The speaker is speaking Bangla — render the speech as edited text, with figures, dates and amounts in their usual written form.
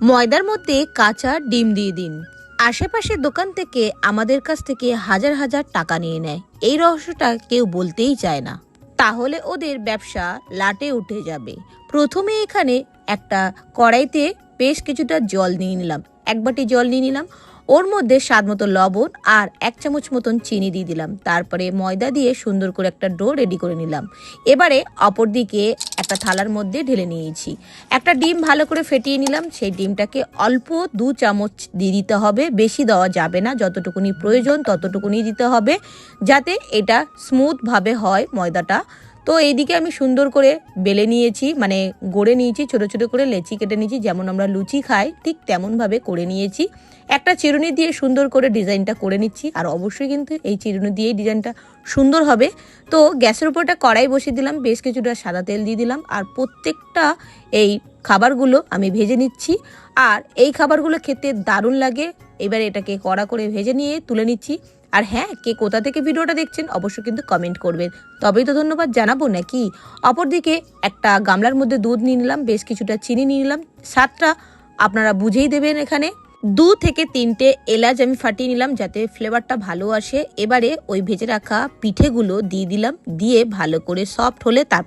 ময়দার মধ্যে কাঁচা ডিম দিয়ে দিন। আশেপাশের দোকান থেকে আমাদের কাছ থেকে হাজার হাজার টাকা নিয়ে নেয়, এই রহস্যটা কেউ বলতেই চায় না, তাহলে ওদের ব্যবসা লাটে উঠে যাবে। প্রথমে এখানে একটা কড়াইতে বেশ কিছুটা জল নিয়ে নিলাম, 1 বাটি জল নিয়ে নিলাম। ওর মধ্যে স্বাদ মতো লবণ আর 1 চামচ মতন চিনি দিয়ে দিলাম। তারপরে ময়দা দিয়ে সুন্দর করে একটা ডো রেডি করে নিলাম। এবারে অপর দিকে একটা থালার মধ্যে ঢেলে নিয়েছি। একটা ডিম ভালো করে ফেটিয়ে নিলাম। সেই ডিমটাকে অল্প 2 চামচ দিয়ে দিতে হবে, বেশি দেওয়া যাবে না, যতটুকুনি প্রয়োজন ততটুকুনি দিতে হবে, যাতে এটা স্মুথভাবে হয় ময়দাটা। তো এইদিকে আমি সুন্দর করে বেলে নিয়েছি, মানে গড়ে নিয়েছি, ছোট ছোট করে লেচি কেটে নিয়েছি, যেমন আমরা লুচি খাই ঠিক তেমনভাবে করে নিয়েছি। একটা চিরুনি দিয়ে সুন্দর করে ডিজাইনটা করে নিচ্ছি, আর অবশ্যই কিন্তু এই চিরুনি দিয়েই ডিজাইনটা সুন্দর হবে। তো গ্যাসের উপর একটা কড়াই বসিয়ে দিলাম, বেশ কিছুটা সাদা তেল দিয়ে দিলাম, আর প্রত্যেকটা এই খাবারগুলো আমি ভেজে নিচ্ছি। আর এই খাবারগুলো খেতে দারুণ লাগে। এবার এটাকে কড়া করে ভেজে নিয়ে তুলে নিচ্ছি। আর হ্যাঁ, কে কোথা থেকে ভিডিওটা দেখছেন অবশ্যই কিন্তু কমেন্ট করবেন, তবেই তো ধন্যবাদ জানাবো নাকি। অপরদিকে একটা গামলার মধ্যে দুধ নিয়ে নিলাম, বেশ কিছুটা চিনি নিয়ে নিলাম, স্বাদটা আপনারা বুঝেই দেবেন। এখানে 2 থেকে 3টে এলাচ আমি ফাটিয়ে নিলাম, যাতে ফ্লেভারটা ভালো আসে। এবারে ওই ভেজে রাখা পিঠেগুলো দিয়ে দিলাম, দিয়ে ভালো করে সফট হলে তার